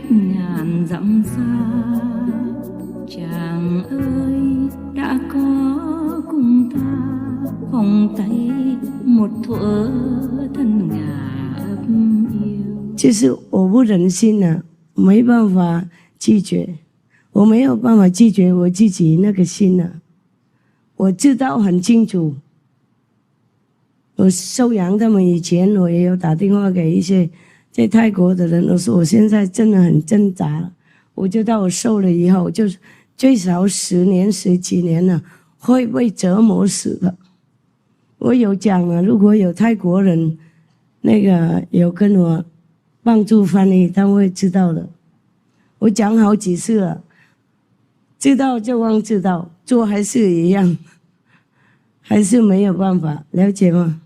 cách ngàn dặm xa. Chàng ơi đã có cùng ta vòng tay một thuở thân ngà ấp yêu。就是我不忍心啊，没办法拒绝，我没有办法拒绝我自己那个心啊。我知道很清楚，我收养他们以前，我也有打电话给一些在泰国的人，我说我现在真的很挣扎了。我知道我受了以后，就最少10年、10几年了，会被折磨死的。我有讲了，如果有泰国人那个有跟我帮助翻译，他会知道的。我讲好几次了，知道就忘知道，做还是一样，还是没有办法，了解吗？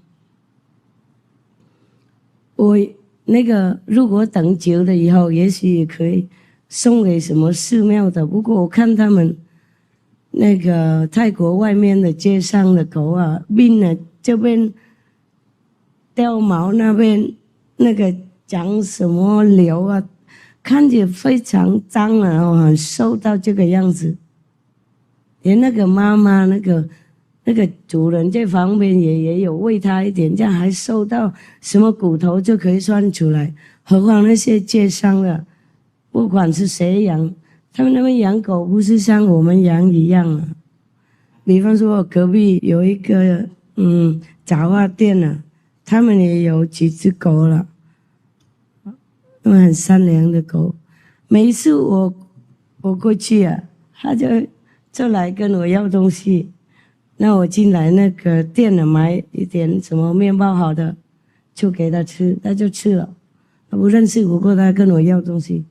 我那个如果等久了以后，也许也可以送给什么寺庙的。不过我看他们那个泰国外面的街上的狗啊，病了这边掉毛，那边那个长什么瘤啊，看起来非常脏啊，很瘦到这个样子。连那个妈妈那个主人在旁边也有喂他一点，这样还瘦到什么骨头就可以算出来。何况那些街上的，不管是谁养，他们那边养狗不是像我们养一样啊。比方说我隔壁有一个杂货店啊，他们也有几只狗了，他们很善良的狗。每一次我过去啊，他就来跟我要东西。那我进来那个店买一点什么面包好的，就给他吃，他就吃了。他不认识，不过他跟我要东西。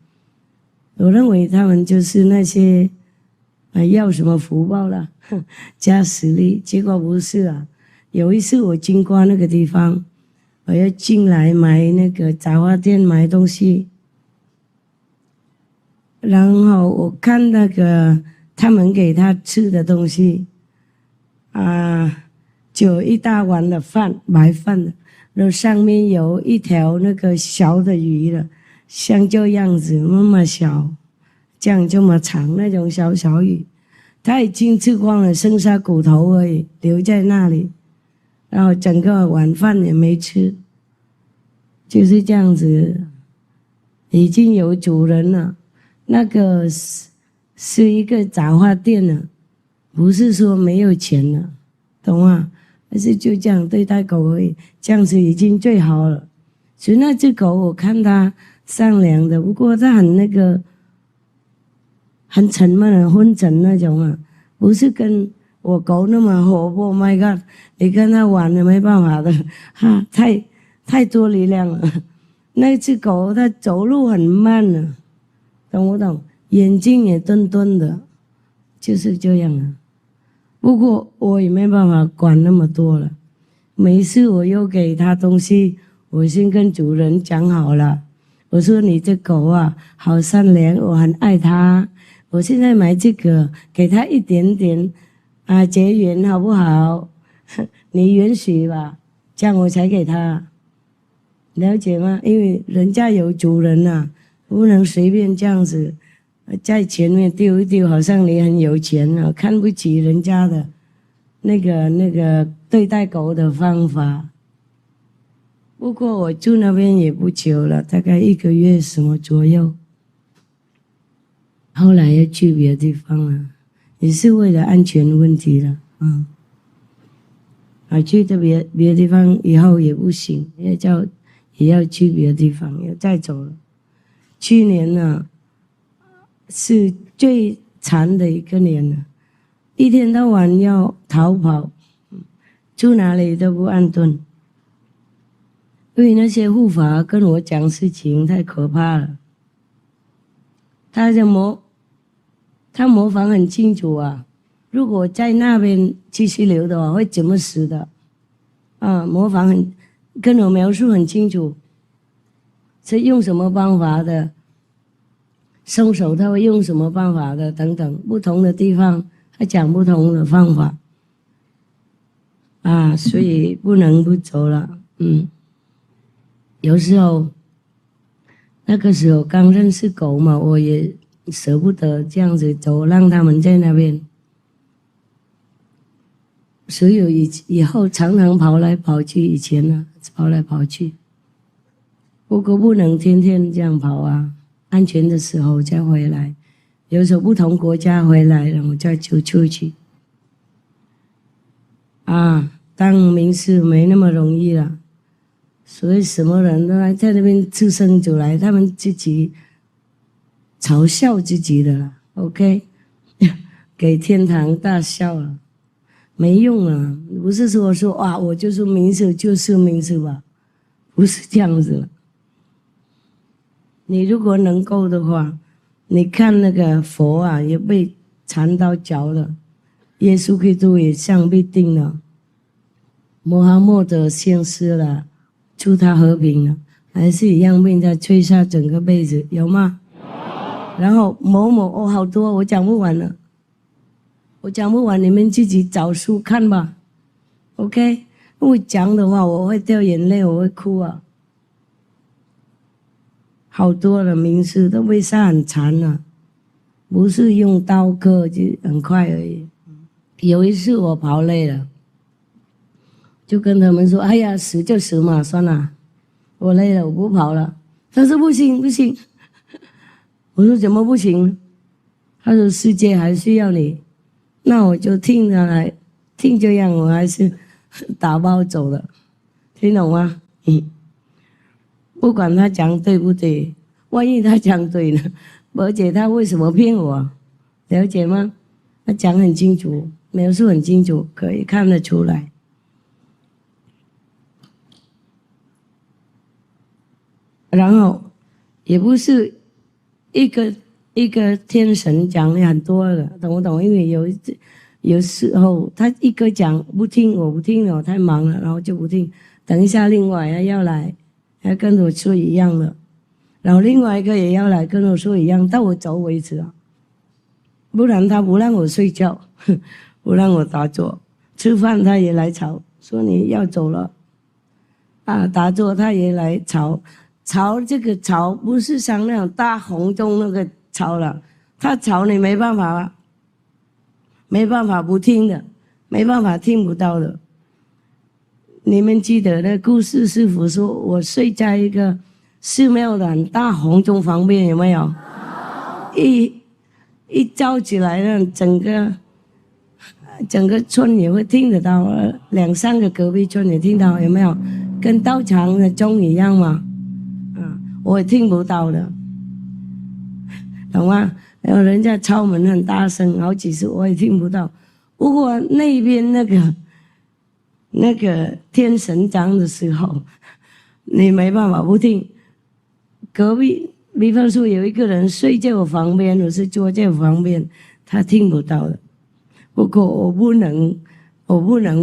我认为他们就是那些要什么福报了，加实力，结果不是啊。有一次我经过那个地方，我要进来买那个杂货店买东西，然后我看那个他们给他吃的东西就一大碗的饭，白饭的，然后上面有一条那个小的鱼的，像这样子那么小，这样这么长那种小鱼，他已经吃光了，剩下骨头而已，留在那里，然后整个晚饭也没吃，就是这样子。已经有主人了，那个是一个杂货店了，不是说没有钱了，懂吗？但是就这样对待狗而已，这样子已经最好了。所以那只狗我看它善良的，不过它很沉闷的昏沉那种啊，不是跟我狗那么活泼。My God， 你跟它玩了没办法的，太多力量了。那只狗它走路很慢了，懂不懂？眼睛也钝钝的，就是这样啊。不过我也没办法管那么多了。每次我又给他东西，我先跟主人讲好了，我说你这狗啊好善良，我很爱它，我现在买这个给他一点点结缘好不好？你允许吧，这样我才给他，了解吗？因为人家有主人啊，不能随便这样子在前面丢一丢，好像你很有钱啊，看不起人家的那个对待狗的方法。不过我住那边也不久了，大概1个月什么左右，后来要去别的地方了，也是为了安全问题了。去的别的地方以后也不行，也要去别的地方，要再走了。去年呢是最惨的一个年了，一天到晚要逃跑，住哪里都不安顿。因为那些护法跟我讲事情太可怕了，他模仿很清楚啊，如果在那边继续留的话会怎么死的模仿跟我描述很清楚，是用什么办法的，松手他会用什么办法的等等，不同的地方他讲不同的方法所以不能不走了。有时候那个时候刚认识狗嘛，我也舍不得这样子走，让他们在那边。所以以后常常跑来跑去，以前呢跑来跑去，不过不能天天这样跑啊，安全的时候再回来。有时候不同国家回来了，我再就出去。啊，当名师没那么容易了，所以什么人都来在那边自生出来，他们自己嘲笑自己的了 ，OK， 给天堂大笑了。没用啊！不是说啊，我就是名师就是名师吧，不是这样子了。你如果能够的话，你看那个佛啊，也被缠到脚了，耶稣基督也像被钉了，穆罕默德先师了，祝他和平了，还是一样被人家吹下整个被子，有吗？然后某某哦，好多我讲不完了。我讲不完，你们自己找书看吧 ，OK？ 我讲的话，我会掉眼泪，我会哭啊。好多的名师都被杀很惨了，不是用刀割就很快而已。有一次我跑累了，就跟他们说：“哎呀，死就死嘛，算了，我累了，我不跑了。”他说：“不行，不行。”我说：“怎么不行？”他说：“世界还需要你。”那我就听他来，听这样我还是打包走了，听懂吗？不管他讲对不对，万一他讲对了，而且他为什么骗我，了解吗？他讲很清楚，描述很清楚，可以看得出来。然后也不是一个天神讲了很多了，懂不懂？因为有时候他一个讲不听，我不听了，我太忙了，然后就不听。等一下另外要来，要跟我说一样的，然后另外一个也要来跟我说一样，到我走为止啊。不然他不让我睡觉，不让我打坐，吃饭他也来吵，说你要走了啊，打坐他也来吵。吵这个吵不是像那种大红钟那个吵了，他吵你没办法了，没办法不听的，没办法听不到的。你们记得那故事师傅说，我睡在一个寺庙的很大红钟旁边，有没有？一照起来呢，整个村也会听得到，2-3个隔壁村也听到，有没有？跟道场的钟一样嘛。我也听不到的，懂吗？然后人家敲门很大声，好几次我也听不到。不过那边那个天神讲的时候，你没办法不听。隔壁，比方说有一个人睡在我旁边，我是坐在我旁边，他听不到的。不过我不能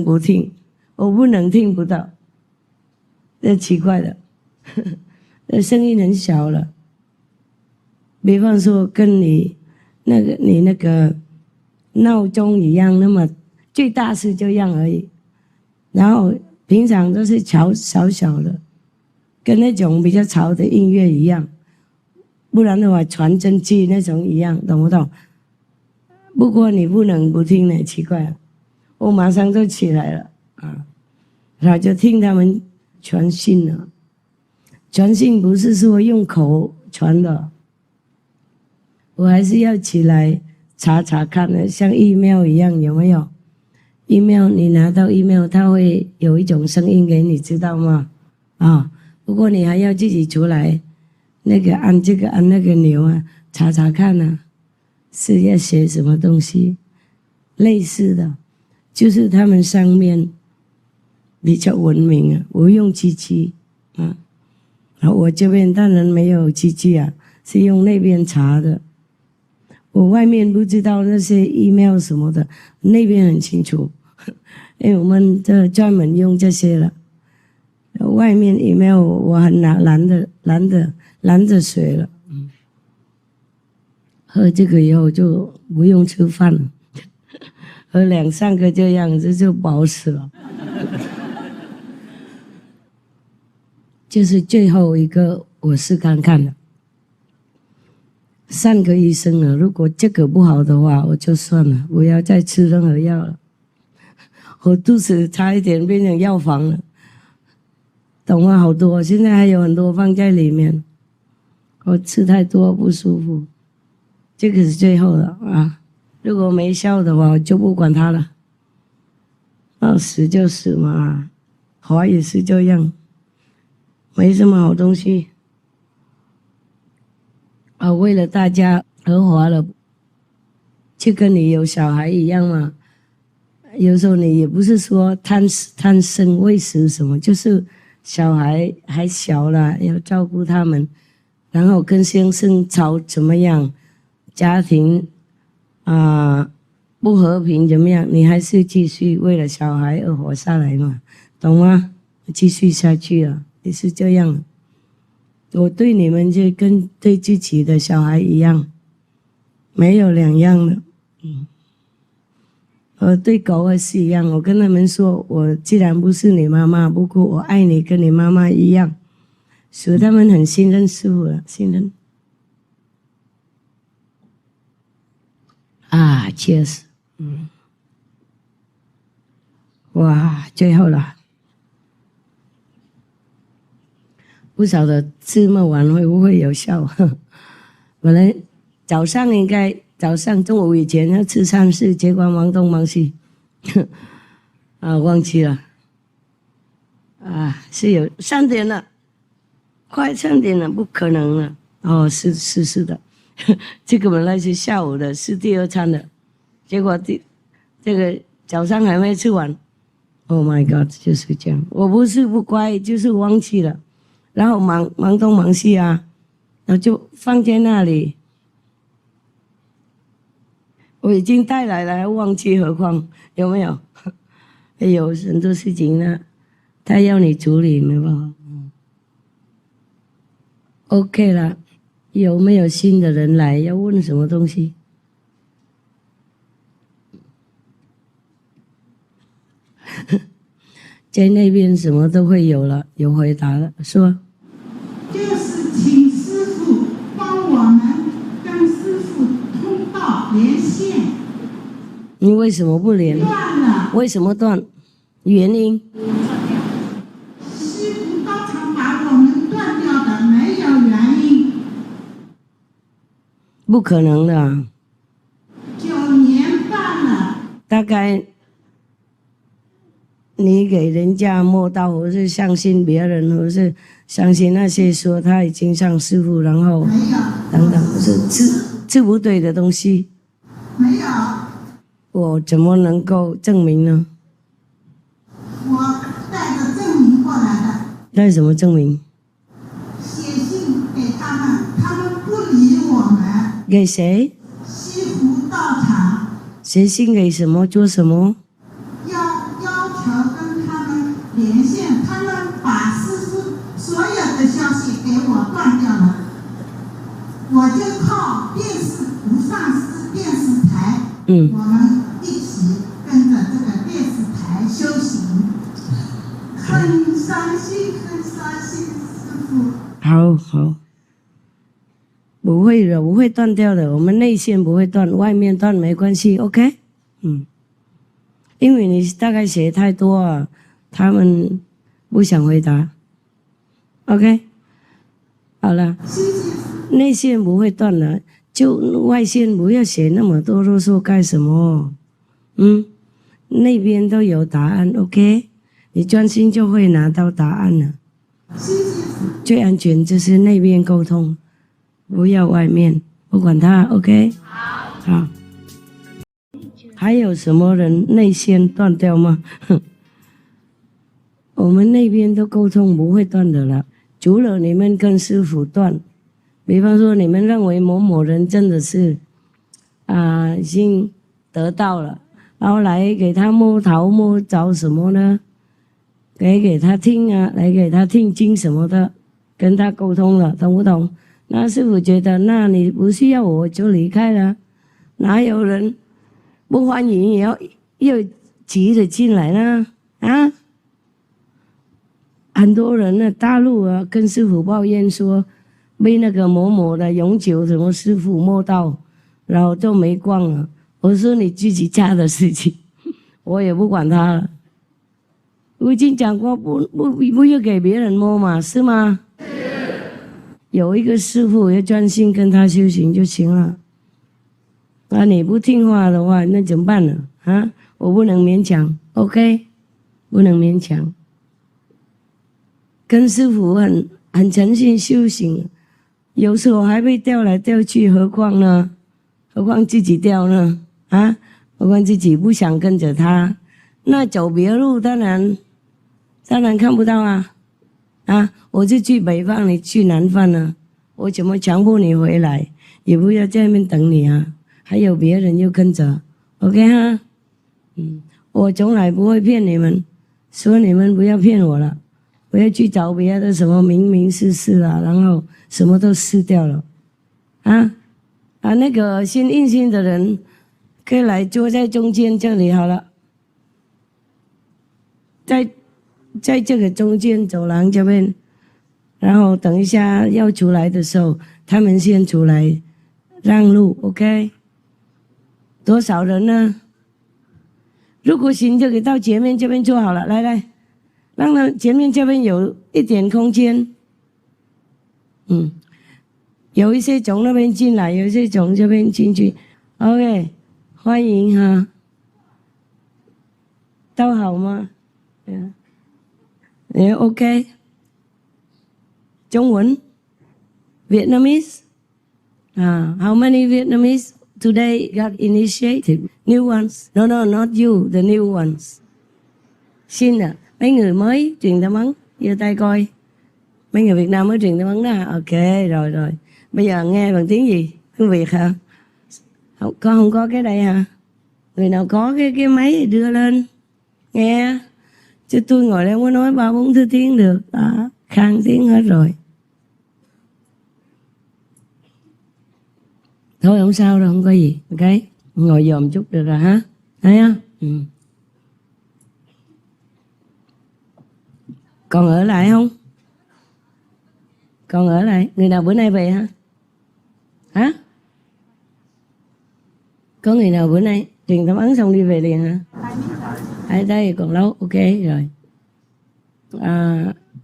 不听，我不能听不到，这奇怪的。声音很小了，比方说跟你那个闹钟一样，那么最大是这样而已。然后平常都是小小的，跟那种比较吵的音乐一样，不然的话传真机那种一样，懂不懂？不过你不能不听呢，奇怪了，我马上就起来了啊，然后就听他们传信了。传信不是说用口传的，我还是要起来查看的，像 email 一样，有没有 ？email 你拿到 email， 它会有一种声音给你，知道吗？啊，不过你还要自己出来，那个按这个按那个钮啊，查看啊，是要写什么东西，类似的，就是他们上面比较文明啊，不用机器啊。我这边当然没有机器啊，是用那边查的。我外面不知道那些 email 什么的，那边很清楚，因为我们这专门用这些了。外面 email 我很懒得学了。喝这个以后就不用吃饭了，喝2-3个这样子就饱死了。就是最后一个，我试看看了3个医生了，如果这个不好的话，我就算了，不要再吃任何药了。我肚子差一点变成药房了，懂吗？好多，现在还有很多放在里面。我吃太多不舒服，这个是最后的啊。如果没效的话，我就不管它了。死就死嘛，活也是这样，没什么好东西。为了大家而活了，就跟你有小孩一样嘛。有时候你也不是说贪生喂食什么，就是小孩还小了，要照顾他们，然后跟先生吵怎么样，家庭不和平怎么样，你还是继续为了小孩而活下来嘛，懂吗？继续下去了，也是这样。我对你们就跟对自己的小孩一样，没有两样的。对狗也是一样，我跟他们说，我既然不是你妈妈，不过我爱你，跟你妈妈一样，所以他们很信任师父了，信任。确实，哇，最后了，不晓得这么晚会不会有效？本来早上中午以前要吃3次，结果忙东忙西，忘记了。是有3点了，快3点了，不可能了。是的，这个本来是下午的，是第2餐的，结果这个早上还没吃完。Oh my God， 就是这样。我不是不乖，就是忘记了，然后忙东忙西然后就放在那里。我已经带来了，还忘记，何况有没有？有很多事情呢，他要你处理，没办法。OK 了，有没有新的人来？要问什么东西？在那边什么都会有了，有回答了，说。就是请师父帮我们跟师父通道连线。你为什么不连？断了。为什么断？原因？师父当场把我们断掉的，没有原因。不可能的。9年半了。大概你给人家摸到，或是相信别人，或是相信那些说他已经上师父，然后等等，是不对的东西。没有。我怎么能够证明呢？我带着证明过来的。带什么证明？写信给他们，他们不理我们。给谁？西湖道场。写信给什么？做什么？要求跟他们连线，他们把师父所有的消息给我断掉了，我就靠电视无上师电视台，我们一起跟着这个电视台修行，很伤心，师父。好，不会的，不会断掉的，我们内线不会断，外面断没关系 ，OK？ 因为你大概写太多他们不想回答 ，OK？ 好了，内线不会断的，就外线不要写那么多啰嗦干什么？那边都有答案 ，OK？ 你专心就会拿到答案了。最安全就是那边沟通，不要外面，不管他 ，OK？ 好。还有什么人内线断掉吗？我们那边都沟通不会断的了，除了你们跟师父断。比方说你们认为某某人真的是已经得到了，然后来给他摸头摸脚什么呢？给他听来给他听经什么的，跟他沟通了，懂不懂？那师父觉得，那你不需要我就离开了，哪有人不欢迎也要急着进来呢？很多人大陆跟师父抱怨说，被那个某某的永久什么师傅摸到，然后就没光了。我说你自己家的事情，我也不管他了。我已经讲过不要给别人摸嘛，是吗？有一个师傅要专心跟他修行就行了。啊，你不听话的话，那怎么办呢？啊，我不能勉强 ，OK， 不能勉强。跟师傅很诚心修行，有时候还被调来调去，何况呢？何况自己调呢？啊，何况自己不想跟着他，那走别路当然看不到啊！啊，我就去北方，你去南方呢，我怎么强迫你回来？也不要在那边等你啊！还有别人又跟着 ，OK 哈？我从来不会骗你们，说你们不要骗我了，不要去找别的什么名事啊，然后什么都失掉了，那个心硬心的人可以来坐在中间这里好了，在这个中间走廊这边，然后等一下要出来的时候，他们先出来让路 ，OK？ 多少人呢？如果行就给到前面这边坐好了，来，让他前面这边有一点空间。有一些从那边进来，有一些从这边进去。OK， 欢迎哈，都好吗？OK。中文 Vietnamese. How many Vietnamese today got initiated? New ones? No, not you, the new ones. Xin à, mấy người mới truyền tâm ấn, giơ tay coi. Mấy người Việt Nam mới truyền tâm ấn đó. Ok, rồi. Bây giờ nghe bằng tiếng gì? Tiếng Việt hả? Không có cái đây hả? Người nào có cái máy thì đưa lên. Nghe. Chứ tôi ngồi đây không có nói 3-4 thứ tiếng được. Đó, khang tiếng hết rồi. Thôi không sao đâu, không có gì. Ok, ngồi dòm chút được rồi hả? Thấy không? Còn ở lại không? Còn ở lại. Người nào bữa nay về hả? Hả? Có người nào bữa nay truyền tâm ấn xong đi về liền hả? Ở đây còn lâu. Ok rồi.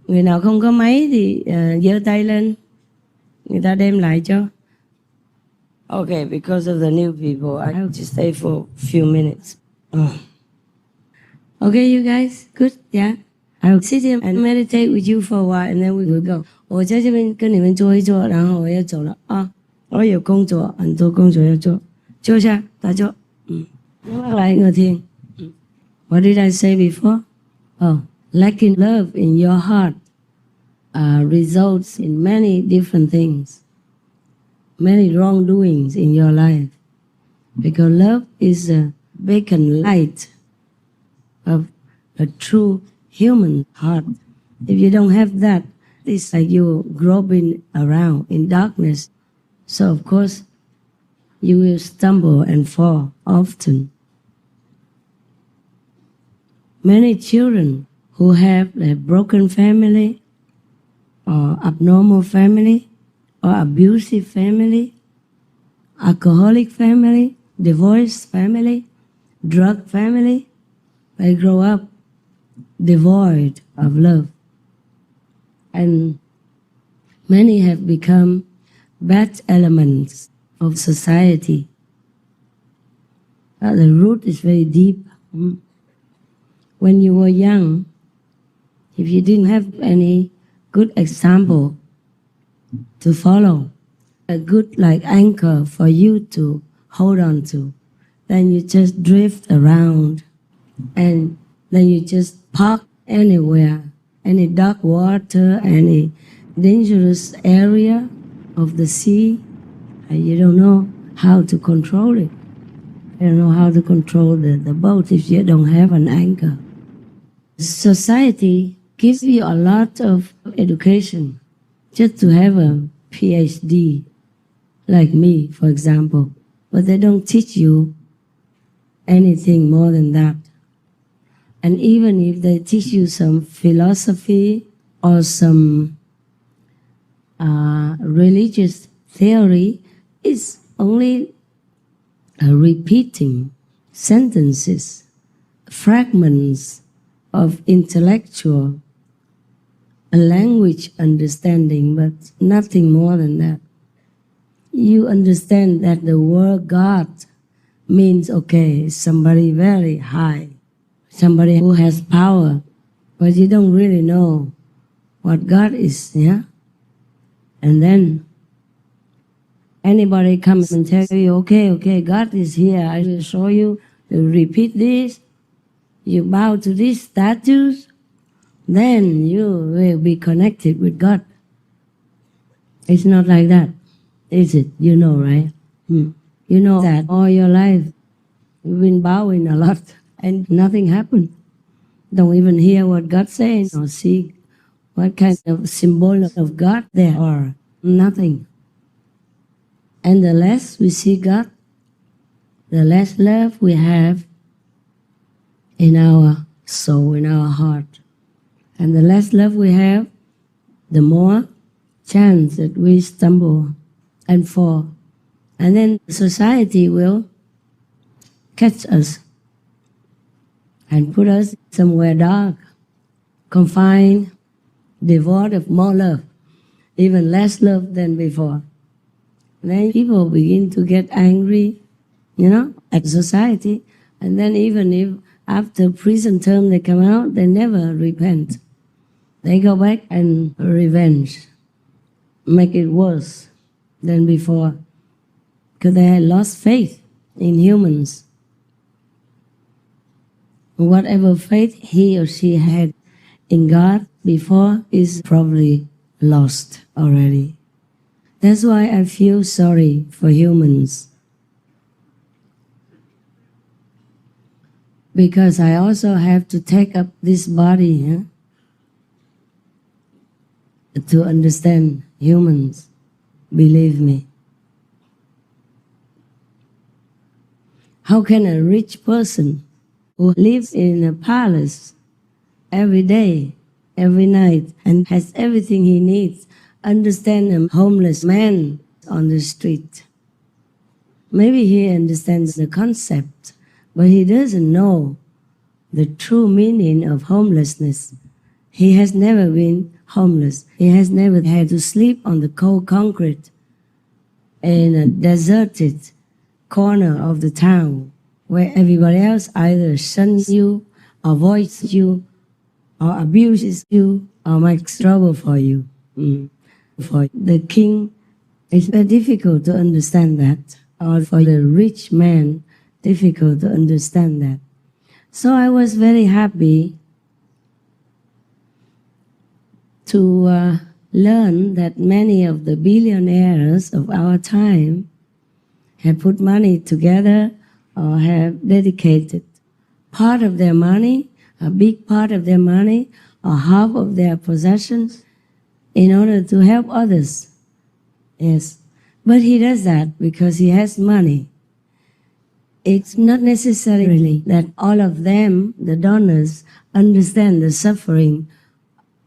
Người nào không có máy thì giơ tay lên, người ta đem lại cho. Okay, because of the new people, I have to stay for a few minutes. Okay, you guys, good, yeah. I'll sit here and meditate with you for a while, and then we will go. 我在这边跟你们坐一坐，然后我要走了啊。我有工作，很多工作要做，坐下，打坐。来，ngồi thiền. What did I say before? Lacking love in your heart results in many different things, many wrongdoings in your life. Because love is a beacon light of a true human heart. If you don't have that, it's like you're groping around in darkness. So of course, you will stumble and fall often. Many children who have a broken family or abnormal family or abusive family, alcoholic family, divorced family, drug family, they grow up devoid of love. And many have become bad elements of society. The root is very deep. When you were young, if you didn't have any good example to follow, a good like anchor for you to hold on to, then you just drift around and then you just park anywhere, any dark water, any dangerous area of the sea, and you don't know how to control it. You don't know how to control the boat if you don't have an anchor. Society gives you a lot of education just to have a PhD, like me, for example, but they don't teach you anything more than that. And even if they teach you some philosophy or some religious theory is only repeating sentences, fragments of intellectual language understanding, but nothing more than that. You understand that the word God means, okay, somebody very high, somebody who has power, but you don't really know what God is, yeah? And then anybody comes and tell you, okay, God is here, I will show you, you repeat this, you bow to these statues, then you will be connected with God. It's not like that, is it? You know, right? You know that all your life you've been bowing a lot and nothing happened. Don't even hear what God's saying or see what kind of symbol of God there are. Nothing. And the less we see God, the less love we have in our soul, in our heart. And the less love we have, the more chance that we stumble and fall. And then society will catch us and put us somewhere dark, confined, devoid of more love, even less love than before. Then people begin to get angry, at society. And then even if after prison term they come out, they never repent. They go back and revenge, make it worse than before, because they had lost faith in humans. Whatever faith he or she had in God before is probably lost already. That's why I feel sorry for humans. Because I also have to take up this body to understand humans, believe me. How can a rich person who lives in a palace every day, every night, and has everything he needs, understand a homeless man on the street? Maybe he understands the concept, but he doesn't know the true meaning of homelessness. He has never been homeless. He has never had to sleep on the cold concrete in a deserted corner of the town where everybody else either shuns you, avoids you, or abuses you, or makes trouble for you. For the king, it's very difficult to understand that, or for the rich man, difficult to understand that. So I was very happy to learn that many of the billionaires of our time have put money together or have dedicated part of their money, a big part of their money, or half of their possessions in order to help others. Yes, but he does that because he has money. It's not necessarily that all of them, the donors, understand the suffering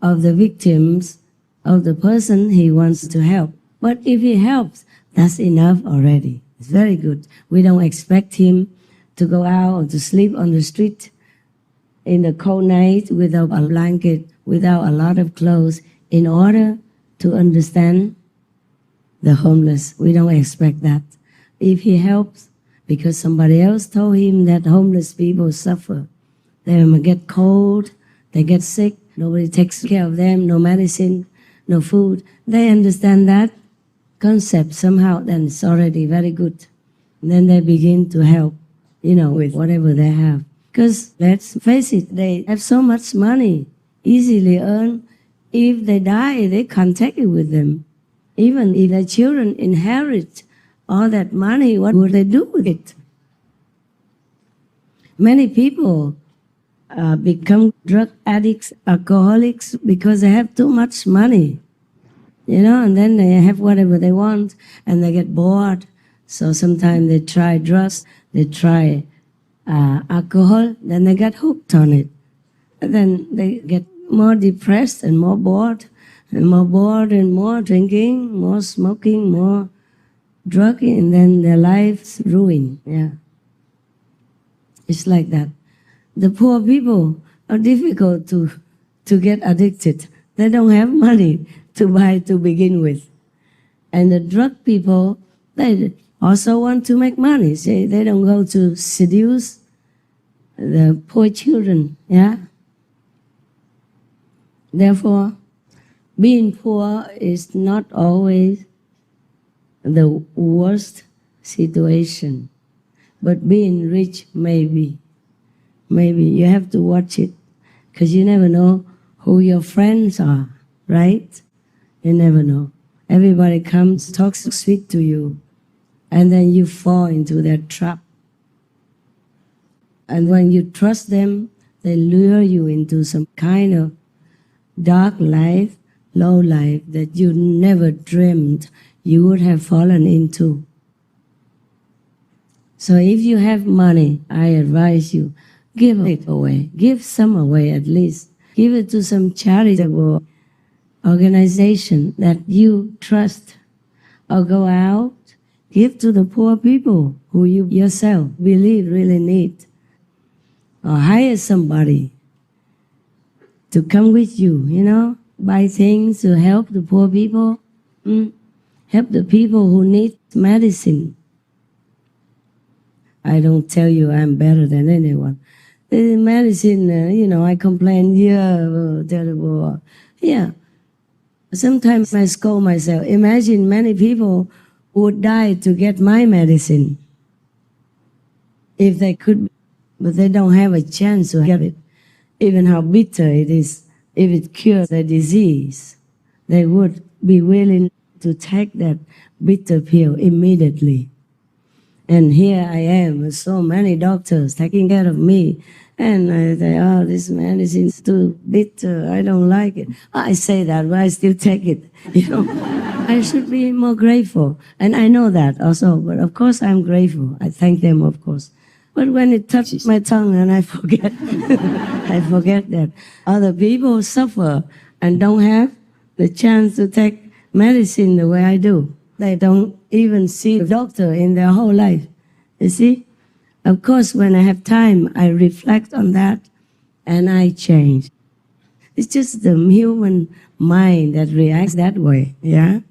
of the victims of the person he wants to help. But if he helps, that's enough already. It's very good. We don't expect him to go out or to sleep on the street in the cold night without a blanket, without a lot of clothes, in order to understand the homeless. We don't expect that. If he helps, because somebody else told him that homeless people suffer, they get cold, they get sick, nobody takes care of them, no medicine, no food. They understand that concept somehow, then it's already very good. And then they begin to help, with whatever they have. Because let's face it, they have so much money, easily earned. If they die, they can't take it with them. Even if their children inherit all that money, what would they do with it? Many people become drug addicts, alcoholics, because they have too much money, and then they have whatever they want, and they get bored. So sometimes they try drugs, they try alcohol, then they get hooked on it. And then they get more depressed and more bored, And more bored and more drinking, more smoking, more drugging, and then their lives ruined. Yeah. It's like that. The poor people are difficult to get addicted. They don't have money to buy to begin with. And the drug people, they also want to make money. See, they don't go to seduce the poor children. Yeah. Therefore, being poor is not always the worst situation, but being rich maybe. Maybe you have to watch it, because you never know who your friends are, right? You never know. Everybody comes, talks sweet to you, and then you fall into their trap. And when you trust them, they lure you into some kind of dark life, low life that you never dreamed you would have fallen into. So if you have money, I advise you, give it away. Give some away at least. Give it to some charitable organization that you trust. Or go out, give to the poor people who you yourself believe really need. Or hire somebody to come with you, buy things to help the poor people. Help the people who need medicine. I don't tell you I'm better than anyone. The medicine, I complain, terrible. Yeah. Sometimes I scold myself. Imagine many people would die to get my medicine. If they could, but they don't have a chance to get it. Even how bitter it is, if it cures the disease, they would be willing to take that bitter pill immediately. And here I am with so many doctors taking care of me. And I say, oh, this medicine is too bitter. I don't like it. I say that, but I still take it. I should be more grateful. And I know that also. But of course, I'm grateful. I thank them, of course. But when it touches my tongue and I forget, I forget that other people suffer and don't have the chance to take medicine the way I do. They don't even see a doctor in their whole life. You see? Of course, when I have time, I reflect on that and I change. It's just the human mind that reacts that way, yeah?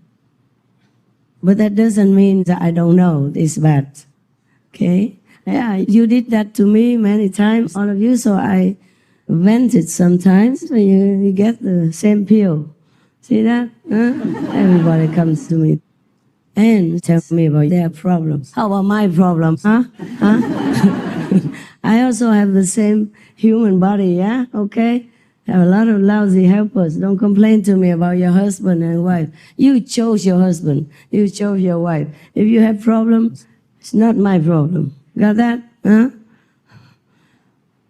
But that doesn't mean that I don't know it's bad, okay? Yeah, you did that to me many times, all of you, so I vented sometimes. So you get the same pill. See that? Huh? Everybody comes to me and tells me about their problems. How about my problems, huh? I also have the same human body, yeah? Okay? I have a lot of lousy helpers. Don't complain to me about your husband and wife. You chose your husband. You chose your wife. If you have problems, it's not my problem. Got that? Huh?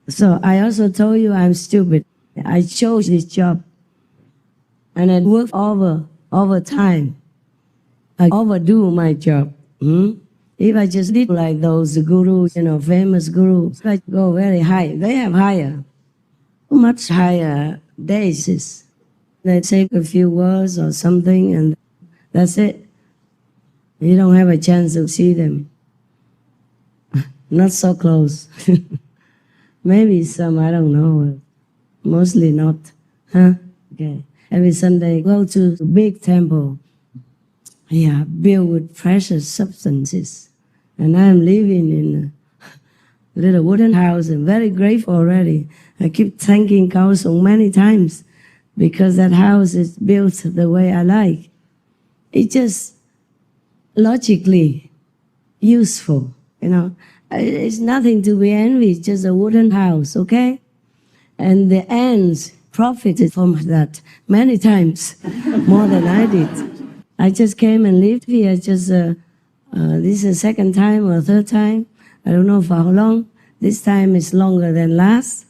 So I also told you I'm stupid. I chose this job. And I work overtime. I overdo my job. If I just did like those gurus, famous gurus, I go very high. They have higher, much higher days. They say a few words or something and that's it. You don't have a chance to see them. Not so close. Maybe some, I don't know. Mostly not. Huh? Okay. Every Sunday, go to the big temple. Yeah, built with precious substances. And I'm living in a little wooden house and very grateful already. I keep thanking Kaohsiung many times because that house is built the way I like. It's just logically useful, It's nothing to be envied, it's just a wooden house, okay? And the ants profited from that many times, more than I did. I just came and lived here this is the second time or third time. I don't know for how long. This time is longer than last,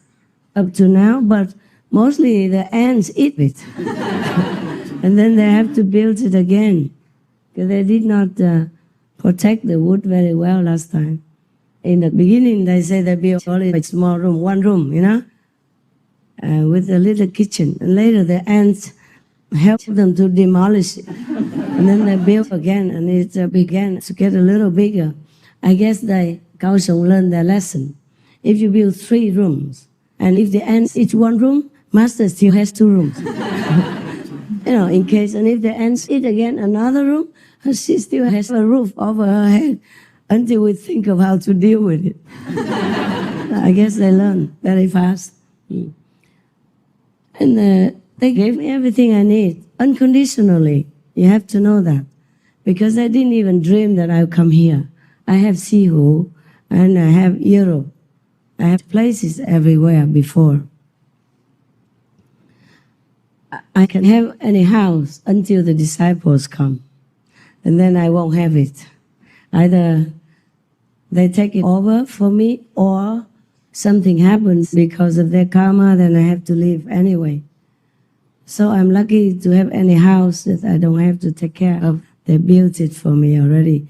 up to now, but mostly the ants eat it. And then they have to build it again, because they did not protect the wood very well last time. In the beginning, they say they built only a small room, one room, with a little kitchen. And later the ants help them to demolish it. And then they build again, and it began to get a little bigger. I guess Kaohsiung learned their lesson. If you build 3 rooms, and if they end each one room, master still has 2 rooms. In case, and if they end it again, another room, she still has a roof over her head until we think of how to deal with it. I guess they learn very fast. And they gave me everything I need, unconditionally. You have to know that. Because I didn't even dream that I would come here. I have Sihu, and I have Europe. I have places everywhere before. I can have any house until the disciples come. And then I won't have it. Either they take it over for me, or something happens because of their karma, then I have to leave anyway. So I'm lucky to have any house that I don't have to take care of. They built it for me already,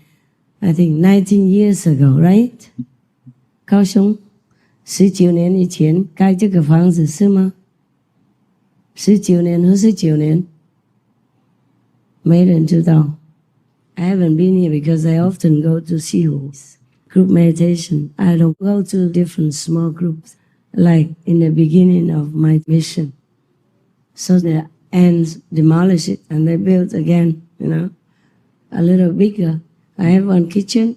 I think 19 years ago, right? 高雄19年以前盖这个房子是吗？19年和19年？没人知道。I haven't been here because I often go to Sihu's group meditation. I don't go to different small groups like in the beginning of my mission. So the ants demolish it and they build again, a little bigger. I have one kitchen,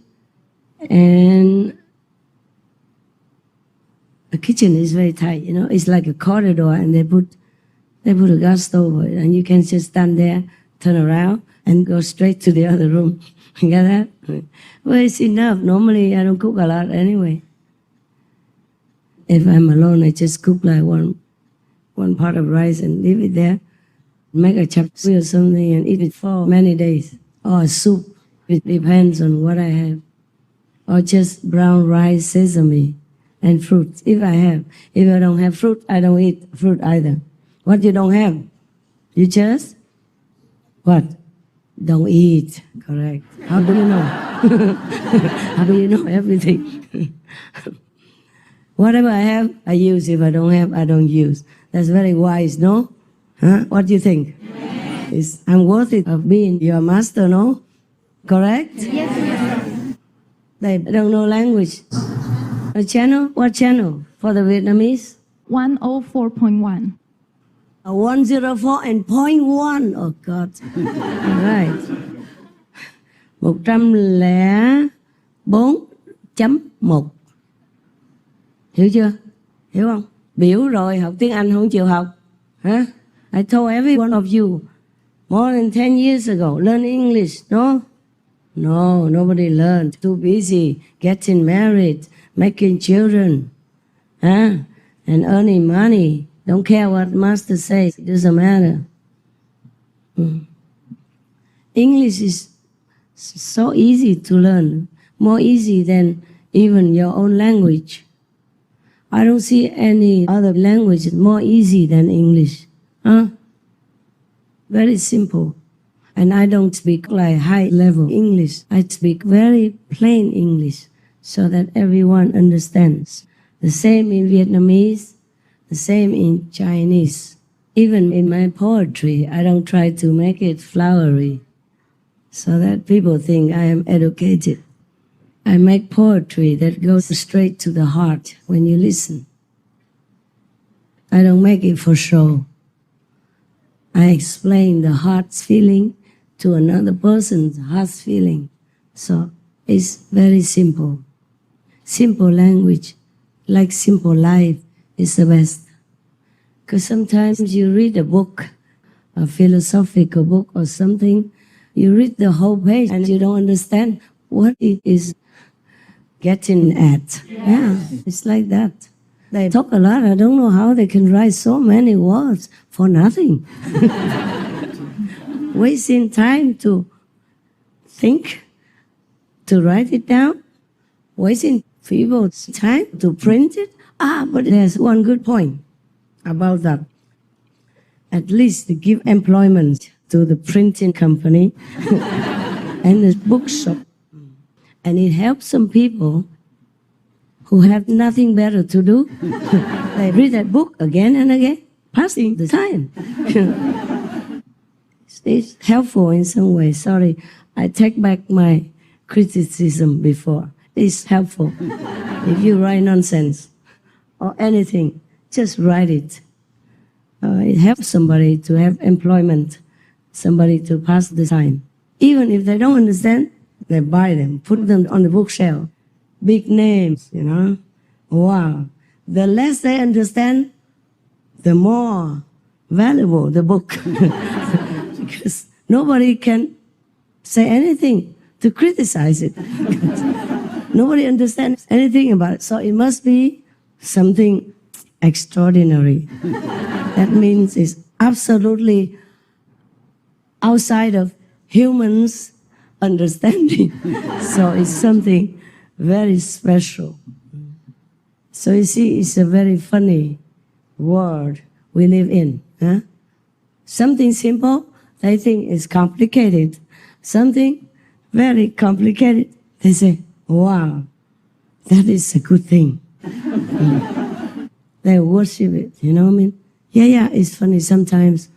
and the kitchen is very tight, it's like a corridor, and they put a gas stove over it, and you can just stand there, turn around, and go straight to the other room. You get that? Well, it's enough. Normally, I don't cook a lot anyway. If I'm alone, I just cook like one pot of rice and leave it there. Make a chap suey or something and eat it for many days. Or a soup. It depends on what I have. Or just brown rice, sesame, and fruit, if I have. If I don't have fruit, I don't eat fruit either. What you don't have? You just? What? Don't eat. Correct. How do you know? How do you know everything? Whatever I have, I use. If I don't have, I don't use. That's very wise, no? Huh? What do you think? Yes. I'm worthy of being your master, no? Correct? Yes. They don't know language. A channel? What channel? For the Vietnamese? 104.1. 104 and 0.1. Oh God. All right. 104.1. Hiểu chưa? Hiểu không? Biểu rồi, học tiếng Anh không chịu học. Hả? I told every one of you more than 10 years ago, learn English, no? No, nobody learned. Too busy getting married, making children, and earning money. Don't care what master says. It doesn't matter. English is so easy to learn, more easy than even your own language. I don't see any other language more easy than English. Very simple. And I don't speak like high level English. I speak very plain English so that everyone understands. The same in Vietnamese, the same in Chinese. Even in my poetry, I don't try to make it flowery so that people think I am educated. I make poetry that goes straight to the heart when you listen. I don't make it for show. I explain the heart's feeling to another person's heart's feeling. So it's very simple. Simple language, like simple life, is the best. Because sometimes you read a book, a philosophical book or something, you read the whole page and you don't understand what it is getting at. Yeah, it's like that. They talk a lot. I don't know how they can write so many words for nothing. Wasting time to think, to write it down, wasting people's time to print it. But there's one good point about that. At least to give employment to the printing company and the bookshop. And it helps some people who have nothing better to do. They read that book again and again, passing the time. it's helpful in some way. Sorry, I take back my criticism before. It's helpful. If you write nonsense or anything, just write it. It helps somebody to have employment, somebody to pass the time. Even if they don't understand, they buy them, put them on the bookshelf. Big names, you know. Wow. The less they understand, the more valuable the book. Because nobody can say anything to criticize it. Nobody understands anything about it. So it must be something extraordinary. That means it's absolutely outside of humans' understanding. So it's something very special. So you see, it's a very funny world we live in. Huh? Something simple, they think is complicated. Something very complicated, they say, wow, that is a good thing. They worship it, you know what I mean? Yeah, it's funny sometimes.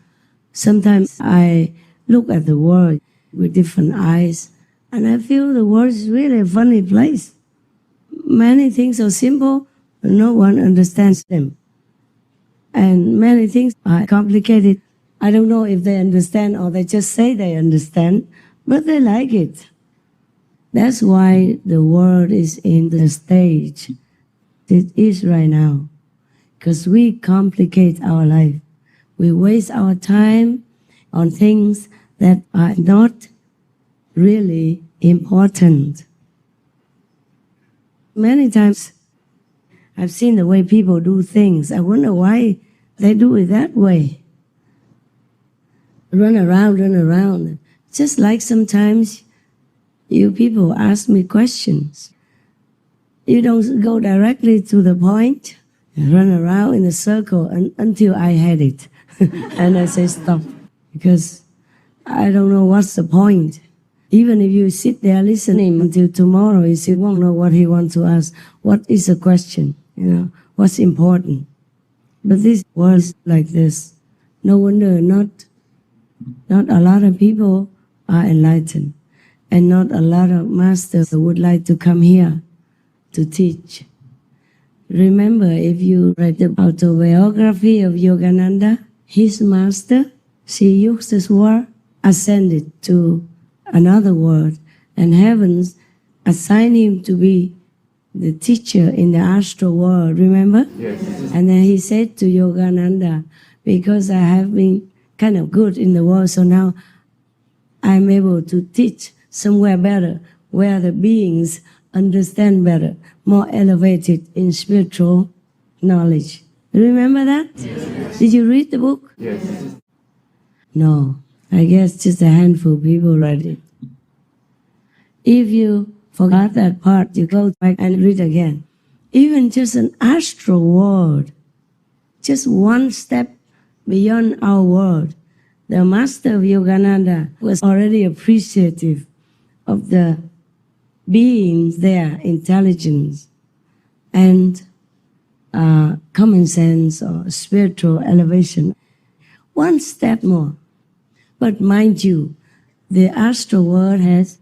Sometimes I look at the world with different eyes, and I feel the world is really a funny place. Many things are simple, but no one understands them. And many things are complicated. I don't know if they understand or they just say they understand, but they like it. That's why the world is in the stage it is right now. Because we complicate our life. We waste our time on things that are not really important. Many times I've seen the way people do things. I wonder why they do it that way. Run around. Just like sometimes you people ask me questions. You don't go directly to the point. You run around in a circle until I had it. And I say stop. Because I don't know what's the point. Even if you sit there listening until tomorrow, you still won't know what he wants to ask. What is the question? You know, what's important? But this was like this. No wonder not a lot of people are enlightened. And not a lot of masters would like to come here to teach. Remember, if you read the autobiography of Yogananda, his master, Sri Yukteswar, ascended to another world, and heavens assigned him to be the teacher in the astral world, remember? Yes. And then he said to Yogananda, because I have been kind of good in the world, so now I'm able to teach somewhere better, where the beings understand better, more elevated in spiritual knowledge. Remember that? Yes. Did you read the book? Yes. No, I guess just a handful of people read it. If you forgot that part, you go back and read again. Even just an astral world, just one step beyond our world, the master of Yogananda was already appreciative of the beings there, intelligence, and common sense or spiritual elevation. One step more. But mind you, the astral world has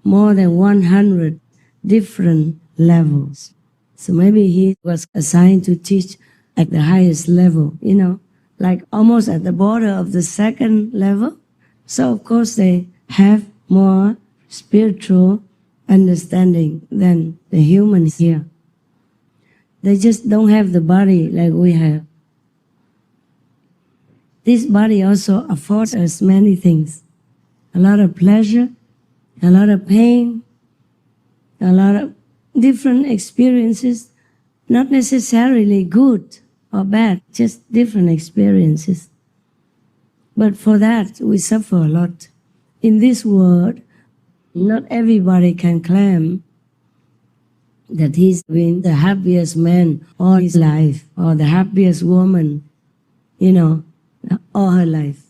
more than 100 different levels. So maybe he was assigned to teach at the highest level, you know, like almost at the border of the second level. So of course they have more spiritual understanding than the humans here. They just don't have the body like we have. This body also affords us many things. A lot of pleasure, a lot of pain, a lot of different experiences, not necessarily good or bad, just different experiences. But for that, we suffer a lot. In this world, not everybody can claim that he's been the happiest man all his life, or the happiest woman, you know, all her life.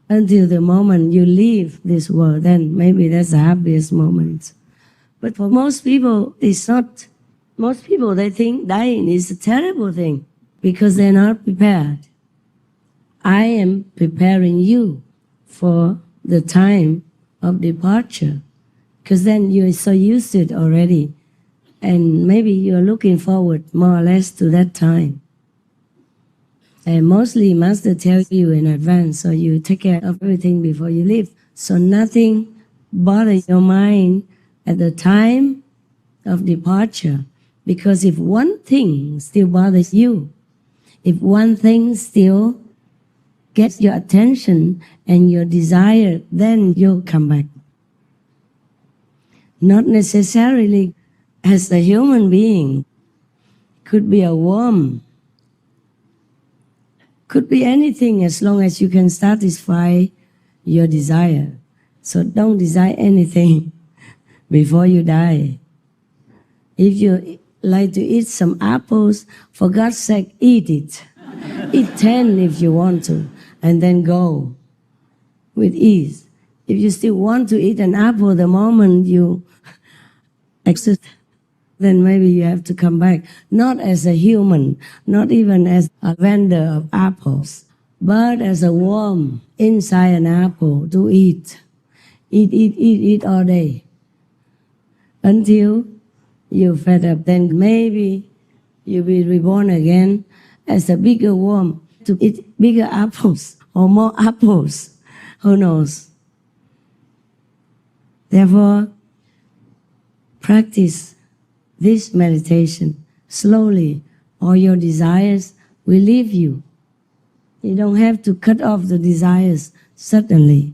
Until the moment you leave this world, then maybe that's the happiest moment. But for most people, it's not. Most people, they think dying is a terrible thing because they're not prepared. I am preparing you for the time of departure. Because then you're so used to it already. And maybe you're looking forward more or less to that time. And mostly Master tells you in advance, so you take care of everything before you leave. So nothing bothers your mind at the time of departure. Because if one thing still bothers you, if one thing still gets your attention and your desire, then you'll come back. Not necessarily as a human being. Could be a worm. Could be anything as long as you can satisfy your desire. So don't desire anything before you die. If you like to eat some apples, for God's sake, eat it. Eat 10 if you want to, and then go with ease. If you still want to eat an apple the moment you exit, then maybe you have to come back. Not as a human, not even as a vendor of apples, but as a worm inside an apple to eat. Eat all day. Until you're fed up, then maybe you'll be reborn again as a bigger worm to eat bigger apples or more apples. Who knows? Therefore, practice this meditation slowly, or your desires will leave you. You don't have to cut off the desires suddenly,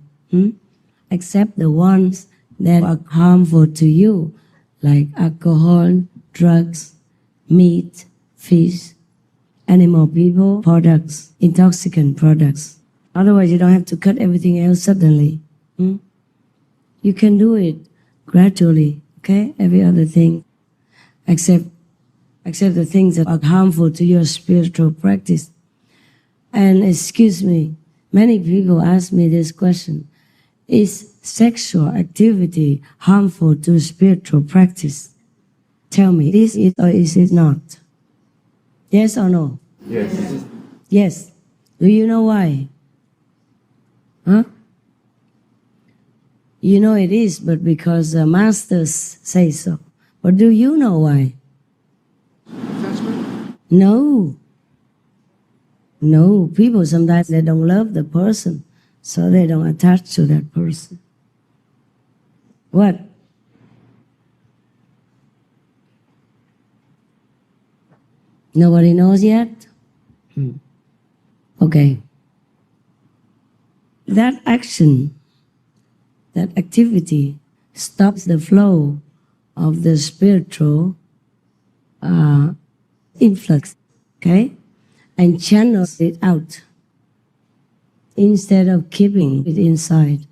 except the ones that are harmful to you, like alcohol, drugs, meat, fish, animal people, products, intoxicant products. Otherwise, you don't have to cut everything else suddenly. You can do it gradually, okay? Every other thing, except the things that are harmful to your spiritual practice. And excuse me, many people ask me this question: is sexual activity harmful to spiritual practice? Tell me, is it or is it not? Yes or no? Yes. Yes. Do you know why? Huh? You know it is, but because the masters say so. But do you know why? Attachment? No. No, people sometimes they don't love the person, so they don't attach to that person. What? Nobody knows yet? Okay. That action, that activity stops the flow of the spiritual influx, okay? And channels it out instead of keeping it inside.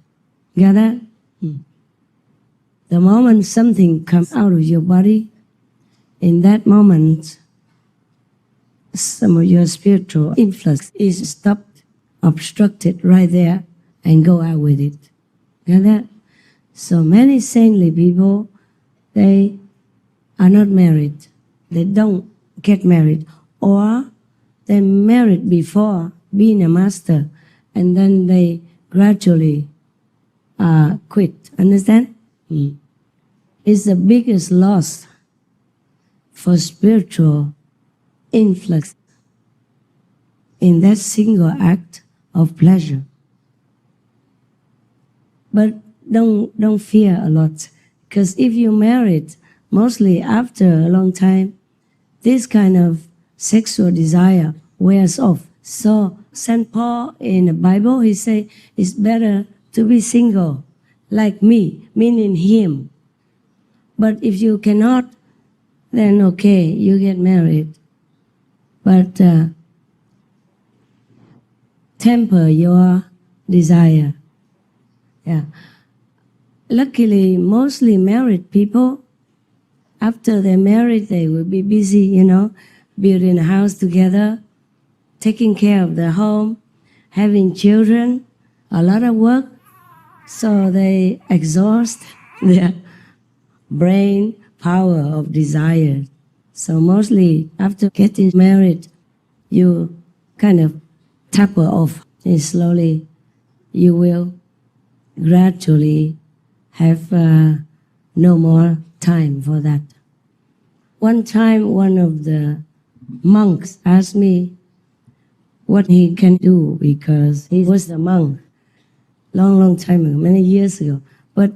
Got that? The moment something comes out of your body, in that moment, some of your spiritual influx is stopped, obstructed right there, and go out with it. Got that? So many saintly people, they are not married. They don't get married. Or they married before being a master, and then they gradually quit. Understand? It's the biggest loss for spiritual influx in that single act of pleasure. But don't fear a lot, because if you married, mostly after a long time, this kind of sexual desire wears off. So St. Paul in the Bible, he say it's better to be single, like me, meaning him. But if you cannot, then okay, you get married. But temper your desire. Yeah. Luckily, mostly married people, after they're married, they will be busy, building a house together, taking care of their home, having children, a lot of work. So they exhaust their brain power of desire. So mostly after getting married, you kind of taper off And slowly you will gradually have no more time for that. One time, one of the monks asked me what he can do because he was a monk long time ago, many years ago. But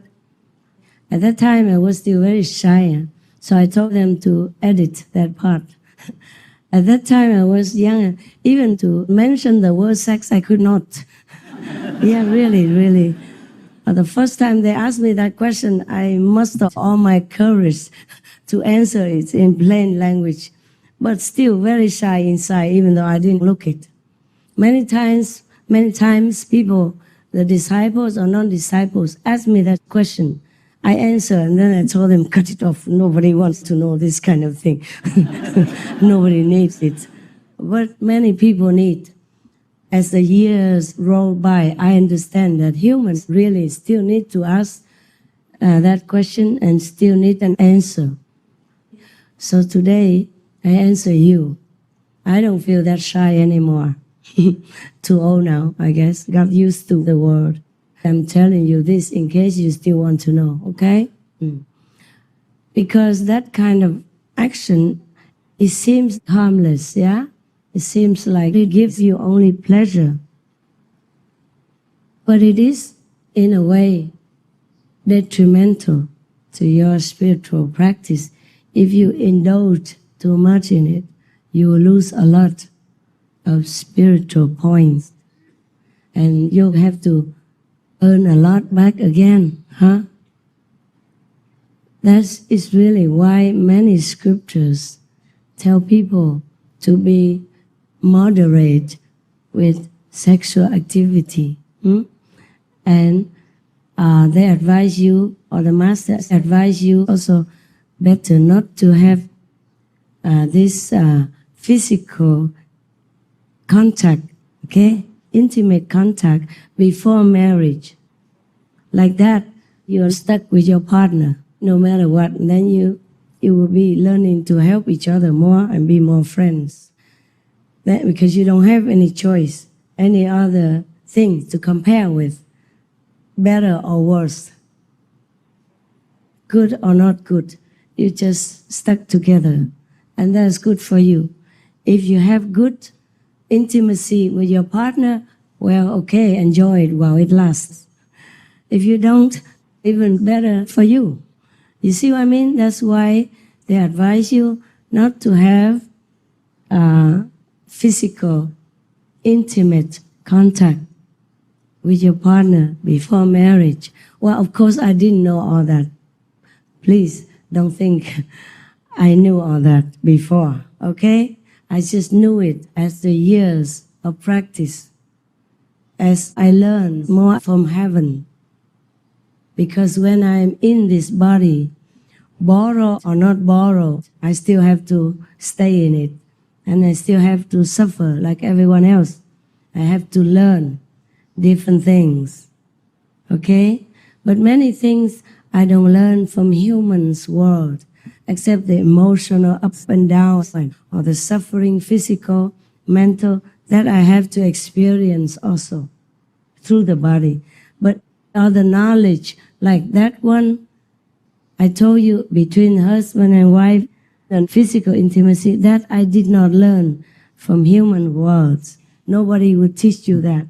at that time, I was still very shy, so I told them to edit that part. At that time, I was young. Even to mention the word sex, I could not. Yeah, really. The first time they asked me that question, I mustered all my courage to answer it in plain language, but still very shy inside, even though I didn't look it. Many times, people, the disciples or non-disciples, ask me that question. I answer, and then I told them, cut it off. Nobody wants to know this kind of thing. Nobody needs it. But many people need. As the years roll by, I understand that humans really still need to ask that question and still need an answer. So today, I answer you. I don't feel that shy anymore. Too old now, I guess. Got used to the word. I'm telling you this in case you still want to know, okay? Because that kind of action, it seems harmless, yeah? It seems like it gives you only pleasure. But it is, in a way, detrimental to your spiritual practice. If you indulge too much in it, you will lose a lot of spiritual points. And you'll have to earn a lot back again, huh? That is really why many scriptures tell people to be moderate with sexual activity. And they advise you, or the masters advise you also, better not to have this physical contact, okay? Intimate contact before marriage. Like that, you're stuck with your partner no matter what. And then you will be learning to help each other more and be more friends. Because you don't have any choice, any other thing to compare with, better or worse, good or not good. You just stuck together, and that's good for you. If you have good intimacy with your partner, well, okay, enjoy it while it lasts. If you don't, even better for you. You see what I mean? That's why they advise you not to have physical, intimate contact with your partner before marriage. Well, of course, I didn't know all that. Please don't think I knew all that before, okay? I just knew it as the years of practice, as I learned more from heaven. Because when I'm in this body, borrow or not borrow, I still have to stay in it. And I still have to suffer like everyone else. I have to learn different things, okay? But many things I don't learn from humans' world, except the emotional ups and downs, or the suffering, physical, mental, that I have to experience also through the body. But other knowledge, like that one, I told you, between husband and wife, and physical intimacy, that I did not learn from human words. Nobody would teach you that.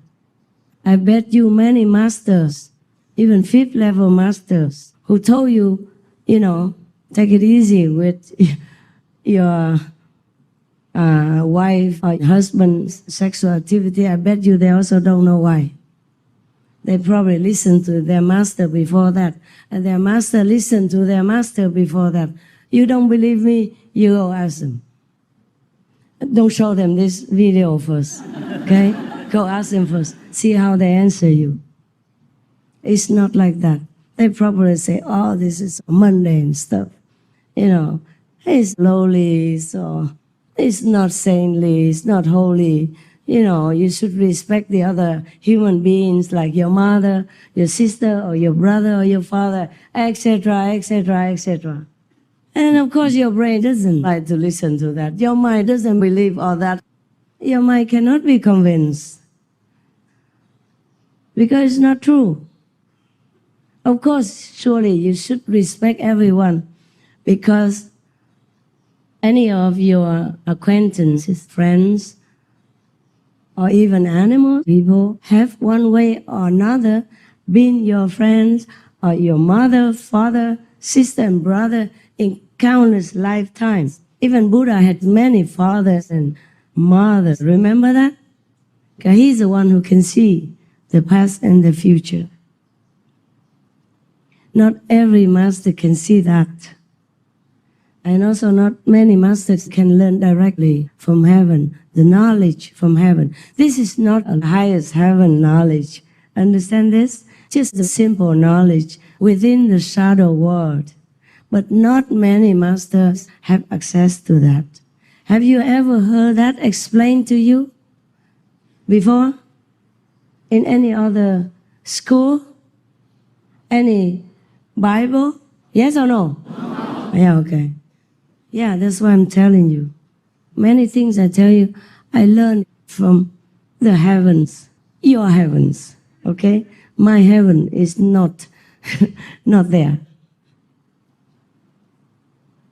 I bet you many masters, even 5th level masters, who told you, take it easy with your wife or husband's sexual activity. I bet you they also don't know why. They probably listened to their master before that, and their master listened to their master before that. You don't believe me? You go ask them. Don't show them this video first, okay? Go ask them first. See how they answer you. It's not like that. They probably say, oh, this is mundane stuff. It's lowly, so it's not saintly, it's not holy. You should respect the other human beings like your mother, your sister, or your brother, or your father, etc., etc., etc. And of course, your brain doesn't like to listen to that. Your mind doesn't believe all that. Your mind cannot be convinced. because it's not true. Of course, surely you should respect everyone, because any of your acquaintances, friends, or even animal people have one way or another been your friends or your mother, father, sister, and brother in countless lifetimes. Even Buddha had many fathers and mothers. Remember that? Because he's the one who can see the past and the future. Not every master can see that. And also not many masters can learn directly from heaven, the knowledge from heaven. This is not a highest heaven knowledge. Understand this? Just the simple knowledge within the shadow world. But not many masters have access to that. Have you ever heard that explained to you before? In any other school? Any Bible? Yes or no? No. Yeah, okay. Yeah, that's why I'm telling you. Many things I tell you, I learned from the heavens, your heavens, okay? My heaven is not, not there.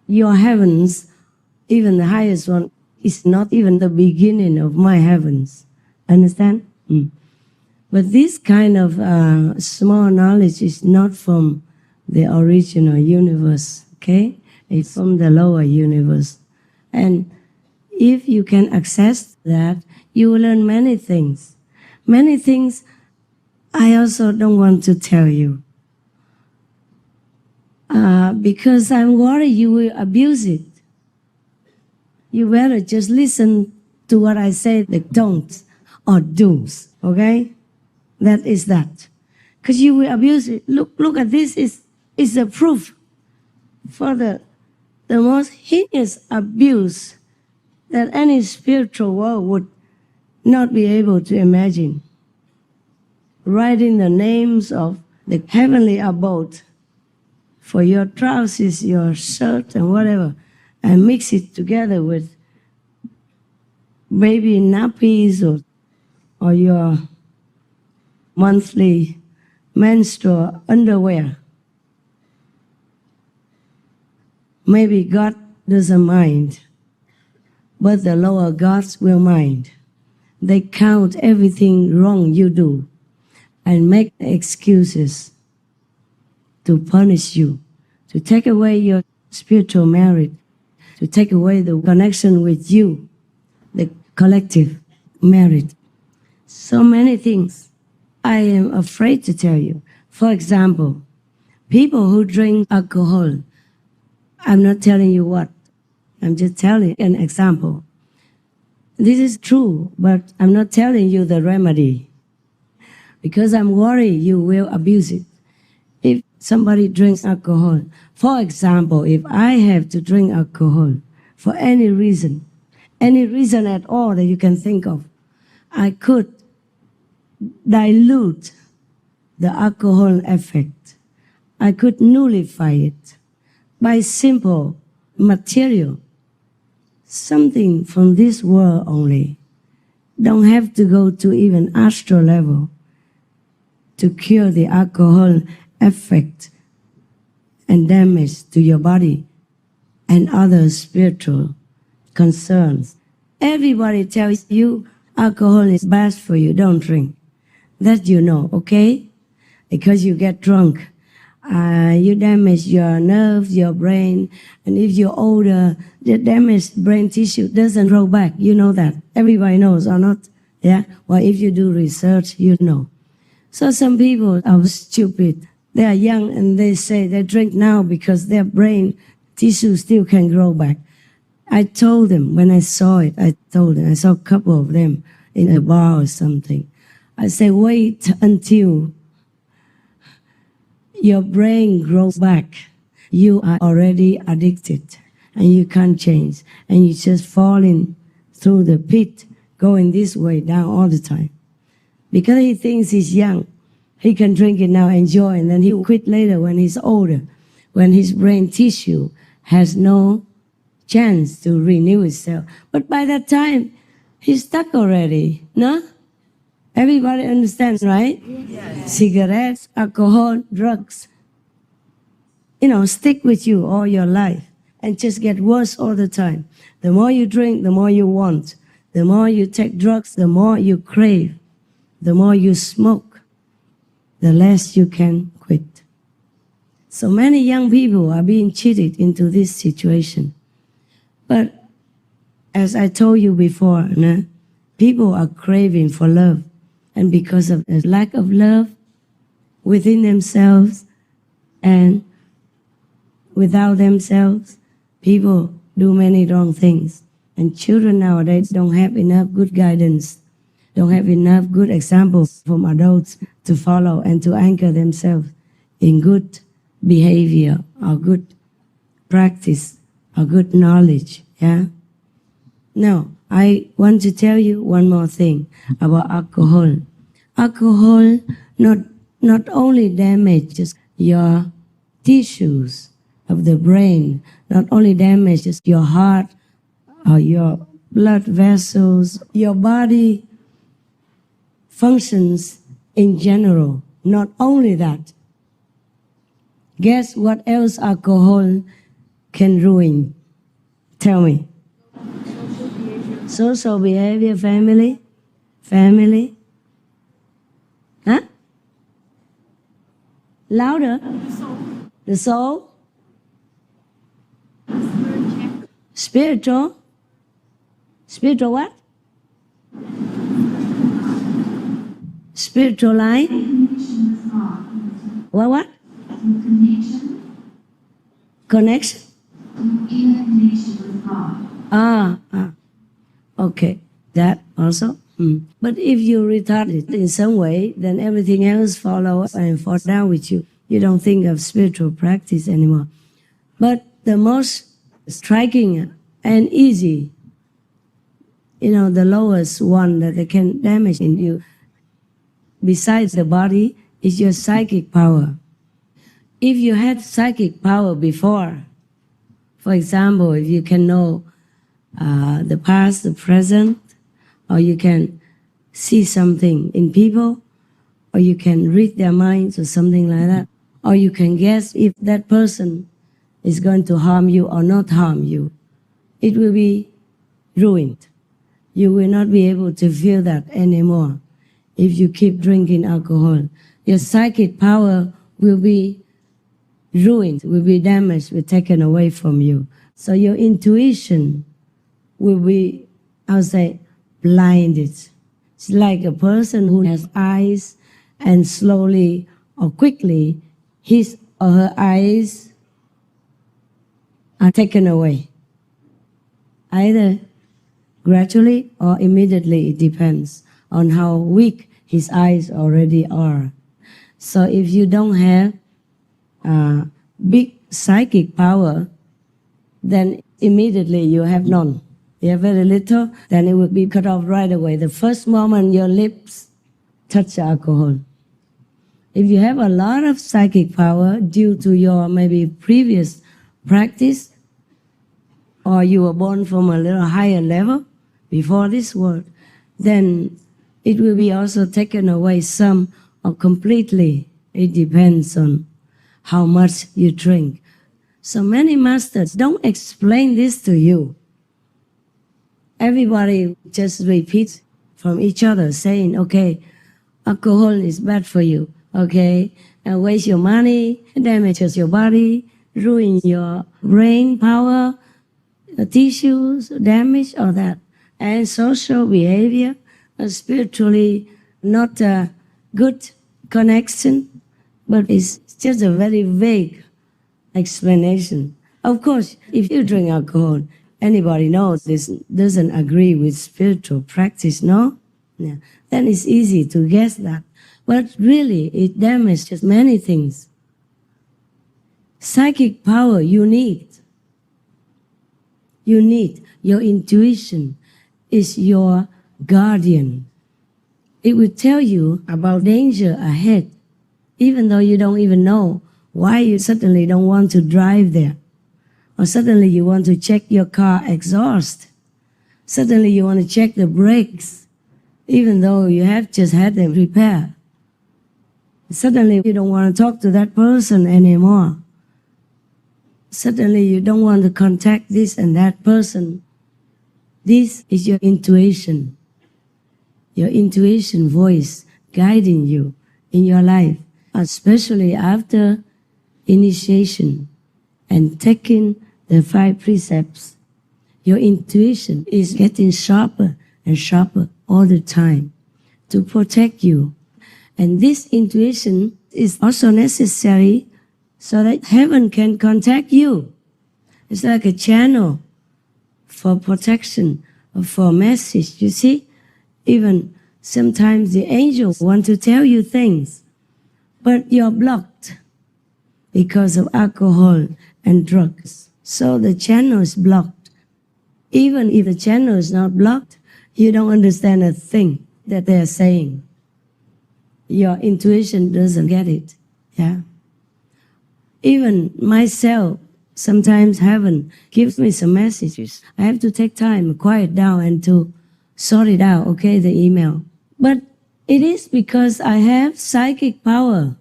Your heavens, even the highest one, is not even the beginning of my heavens. Understand? But this kind of small knowledge is not from the original universe, okay? It's from the lower universe. And if you can access that, you will learn many things. Many things I also don't want to tell you. Because I'm worried you will abuse it. You better just listen to what I say, the don'ts or do's, okay? That is that. Because you will abuse it. Look at this, is a proof for the most heinous abuse that any spiritual world would not be able to imagine. Writing the names of the heavenly abode for your trousers, your shirt, and whatever, and mix it together with baby nappies or your monthly menstrual underwear. Maybe God doesn't mind, but the lower gods will mind. They count everything wrong you do and make excuses to punish you, to take away your spiritual merit, to take away the connection with you, the collective merit. So many things I am afraid to tell you. For example, people who drink alcohol, I'm not telling you what, I'm just telling an example. This is true, but I'm not telling you the remedy because I'm worried you will abuse it. If somebody drinks alcohol, for example, if I have to drink alcohol for any reason at all that you can think of, I could dilute the alcohol effect. I could nullify it by simple material, something from this world only. Don't have to go to even astral level to cure the alcohol effect and damage to your body and other spiritual concerns. Everybody tells you alcohol is bad for you, don't drink. That you know, okay? Because you get drunk. You damage your nerves, your brain, and if you're older, the damaged brain tissue doesn't grow back. You know that. Everybody knows or not? Yeah? Well, if you do research, you know. So some people are stupid. They are young and they say they drink now because their brain tissue still can grow back. I told them when I saw it, I saw a couple of them in a bar or something. I say, wait until your brain grows back. You are already addicted and you can't change. And you just falling through the pit, going this way down all the time. Because he thinks he's young, he can drink it now, enjoy, and then he'll quit later when he's older, when his brain tissue has no chance to renew itself. But by that time, he's stuck already, no? Everybody understands, right? Yes. Cigarettes, alcohol, drugs. Stick with you all your life and just get worse all the time. The more you drink, the more you want. The more you take drugs, the more you crave. The more you smoke, the less you can quit. So many young people are being cheated into this situation. But as I told you before, people are craving for love. And because of the lack of love within themselves and without themselves, people do many wrong things. And children nowadays don't have enough good guidance, don't have enough good examples from adults to follow and to anchor themselves in good behavior or good practice or good knowledge. Yeah. Now, I want to tell you one more thing about alcohol. Alcohol not only damages your tissues of the brain, not only damages your heart or your blood vessels, your body functions in general. Not only that. Guess what else alcohol can ruin? Tell me. Social behavior, family? Huh? Louder. The soul? Spiritual? Spiritual what? Spiritual life? What? Connection? Okay, that also. But if you retard it in some way, then everything else follows and fall down with you. You don't think of spiritual practice anymore. But the most striking and easy, the lowest one that they can damage in you, besides the body, is your psychic power. If you had psychic power before, for example, if you can know the past, the present, or you can see something in people, or you can read their minds or something like that, or you can guess if that person is going to harm you or not harm you, it will be ruined. You will not be able to feel that anymore if you keep drinking alcohol. Your psychic power will be ruined, will be damaged, will be taken away from you. So your intuition will be, blinded. It's like a person who has eyes and slowly or quickly his or her eyes are taken away. Either gradually or immediately, it depends on how weak his eyes already are. So if you don't have big psychic power, then immediately you have none. You have very little, then it will be cut off right away. The first moment your lips touch alcohol. If you have a lot of psychic power due to your maybe previous practice, or you were born from a little higher level before this world, then it will be also taken away some or completely. It depends on how much you drink. So many masters don't explain this to you. Everybody just repeats from each other saying, okay, alcohol is bad for you, okay, and waste your money, damages your body, ruin your brain power, tissues, damage, all that. And social behavior, spiritually not a good connection, but it's just a very vague explanation. Of course, if you drink alcohol, anybody knows this doesn't agree with spiritual practice, no? Yeah. Then it's easy to guess that. But really, it damages many things. Psychic power, you need. Your intuition is your guardian. It will tell you about danger ahead, even though you don't even know why you suddenly don't want to drive there. Or suddenly you want to check your car exhaust. Suddenly you want to check the brakes. even though you have just had them repair. Suddenly you don't want to talk to that person anymore. Suddenly you don't want to contact this and that person. This is your intuition voice guiding you in your life, especially after initiation and taking the 5 precepts. Your intuition is getting sharper and sharper all the time to protect you. And this intuition is also necessary so that heaven can contact you. It's like a channel for protection, for message. You see, even sometimes the angels want to tell you things, but you're blocked because of alcohol and drugs. So the channel is blocked. Even if the channel is not blocked, you don't understand a thing that they're saying. Your intuition doesn't get it. Yeah. Even myself, sometimes heaven gives me some messages. I have to take time, quiet down, and to sort it out, okay, the email. But it is because I have psychic power.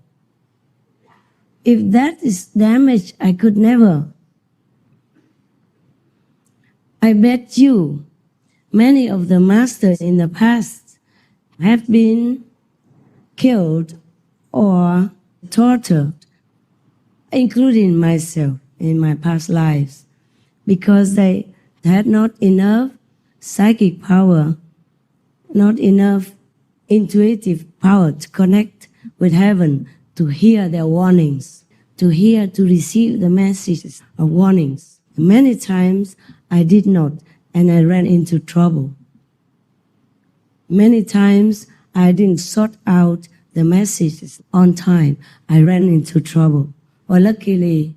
If that is damaged, I could never. I bet you many of the masters in the past have been killed or tortured, including myself in my past lives, because they had not enough psychic power, not enough intuitive power to connect with heaven, to hear their warnings, to receive the messages of warnings. Many times I did not, and I ran into trouble. Many times I didn't sort out the messages on time. I ran into trouble. Well, luckily,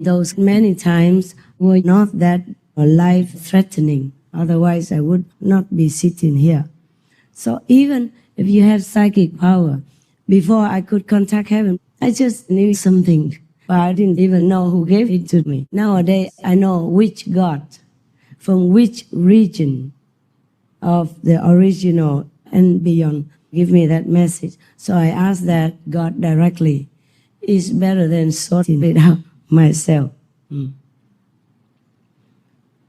those many times were not that life-threatening. Otherwise, I would not be sitting here. So even if you have psychic power, before I could contact heaven, I just knew something, but I didn't even know who gave it to me. Nowadays, I know which God, from which region of the original and beyond, give me that message. So I ask that God directly. It's better than sorting it out myself.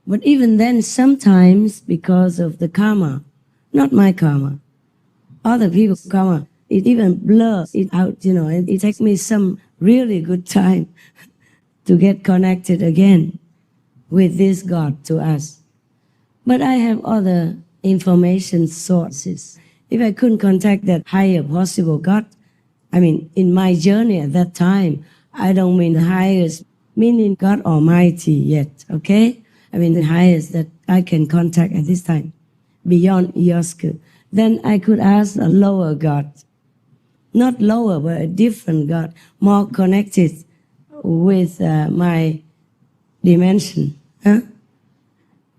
But even then, sometimes because of the karma, not my karma, other people's karma, it even blurs it out, and it takes me some really good time to get connected again with this God to us. But I have other information sources. If I couldn't contact that higher possible God, in my journey at that time, I don't mean the highest, meaning God Almighty yet, okay? The highest that I can contact at this time, beyond your skill. Then I could ask a lower God. Not lower, but a different God, more connected with my dimension.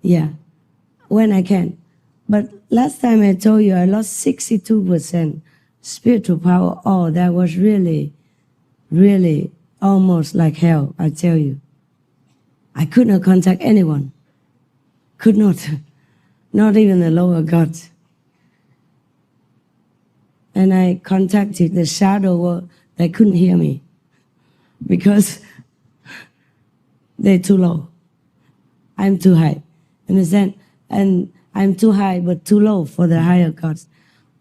Yeah, when I can. But last time I told you I lost 62% spiritual power. Oh, that was really, really almost like hell, I tell you. I could not contact anyone. Could not. Not even the lower gods. And I contacted the shadow world. They couldn't hear me because they're too low. I'm too high. Understand? And I'm too high but too low for the higher gods.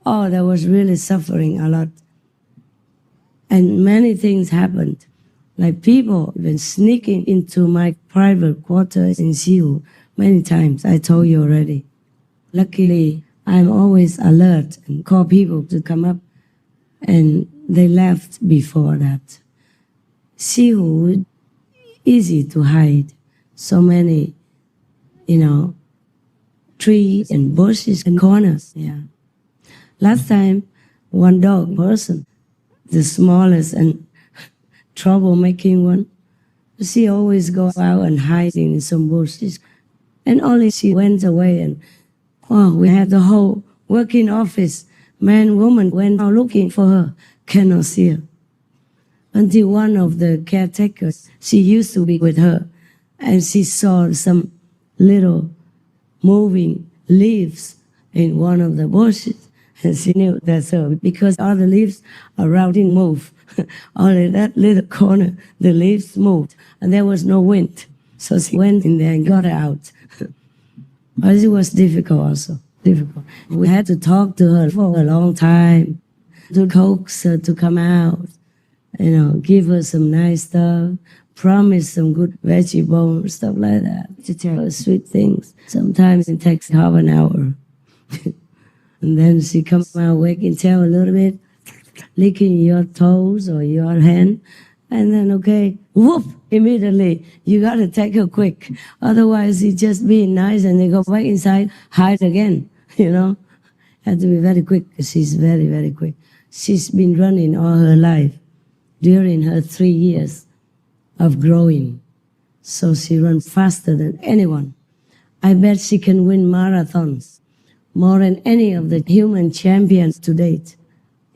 Oh, that was really suffering a lot. And many things happened. Like people even sneaking into my private quarters in Seoul many times. I told you already. Luckily, I'm always alert and call people to come up, and they left before that. Seoul, easy to hide. So many, trees and bushes and corners. Yeah. Last time, one dog person, the smallest and troublemaking one, she always goes out and hiding in some bushes. And only she went away, and we had the whole working office, man, woman, went out looking for her, cannot see her. Until one of the caretakers, she used to be with her, and she saw some little moving leaves in one of the bushes. And she knew that's her because all the leaves around didn't move. Only that little corner, the leaves moved, and there was no wind. So she went in there and got her out. But it was difficult also, difficult. We had to talk to her for a long time to coax her to come out, give her some nice stuff, promise some good vegetables, stuff like that, to tell her sweet things. Sometimes it takes half an hour. And then she comes out wake and tell a little bit, licking your toes or your hand, and then, okay, whoop, immediately, you got to take her quick. Otherwise, it's just being nice and they go back inside, hide again, Had to be very quick. She's very, very quick. She's been running all her life during her 3 years of growing. So she runs faster than anyone. I bet she can win marathons more than any of the human champions to date.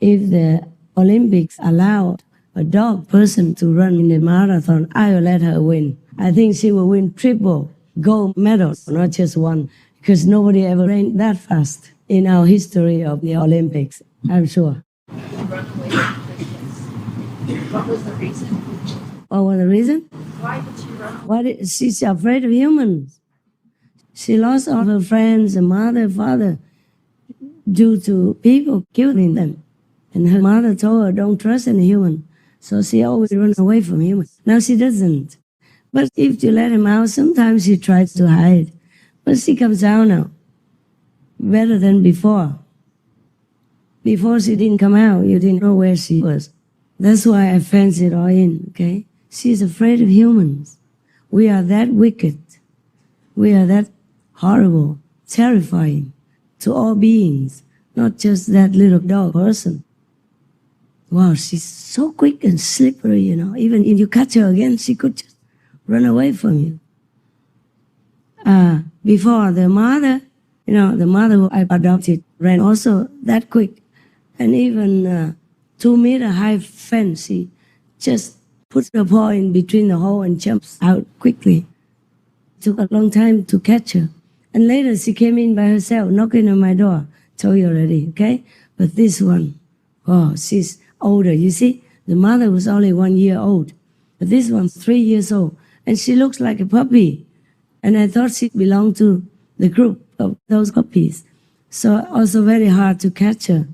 If the Olympics allowed a dog person to run in a marathon, I will let her win. I think she will win triple gold medals, not just one, because nobody ever ran that fast in our history of the Olympics, I'm sure. What was the reason? What was the reason? Why did she run? She's afraid of humans. She lost all her friends, her mother, father, due to people killing them. And her mother told her, don't trust any human. So she always runs away from humans. Now she doesn't. But if you let him out, sometimes she tries to hide. But she comes out now. Better than before. Before she didn't come out, you didn't know where she was. That's why I fenced it all in, okay? She's afraid of humans. We are that wicked. We are that horrible, terrifying to all beings, not just that little dog person. Wow, she's so quick and slippery, Even if you catch her again, she could just run away from you. Before, the mother, the mother who I adopted ran also that quick. And even 2 meter high fence, she just puts her paw in between the hole and jumps out quickly. It took a long time to catch her. And later she came in by herself, knocking on my door. Told you already, okay? But this one, oh, she's older. You see, the mother was only 1 year old. But this one's 3 years old. And she looks like a puppy. And I thought she belonged to the group of those puppies. So also very hard to catch her.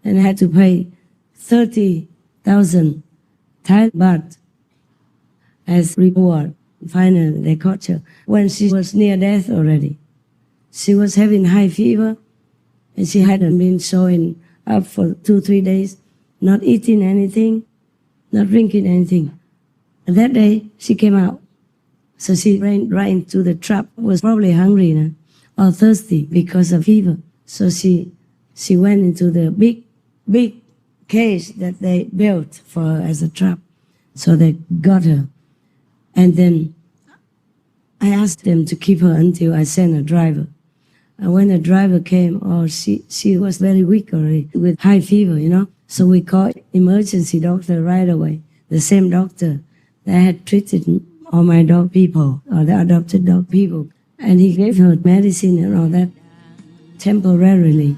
And I had to pay 30,000 Thai baht as reward. Finally, they caught her when she was near death already. She was having high fever, and she hadn't been showing up for 2-3 days, not eating anything, not drinking anything. And that day, she came out. So she ran right into the trap, was probably hungry or thirsty because of fever. So she went into the big cage that they built for her as a trap. So they got her. And then I asked them to keep her until I sent a driver. And when the driver came, she was very weak already with high fever, So we called emergency doctor right away, the same doctor that had treated all my dog people, or the adopted dog people. And he gave her medicine and all that temporarily.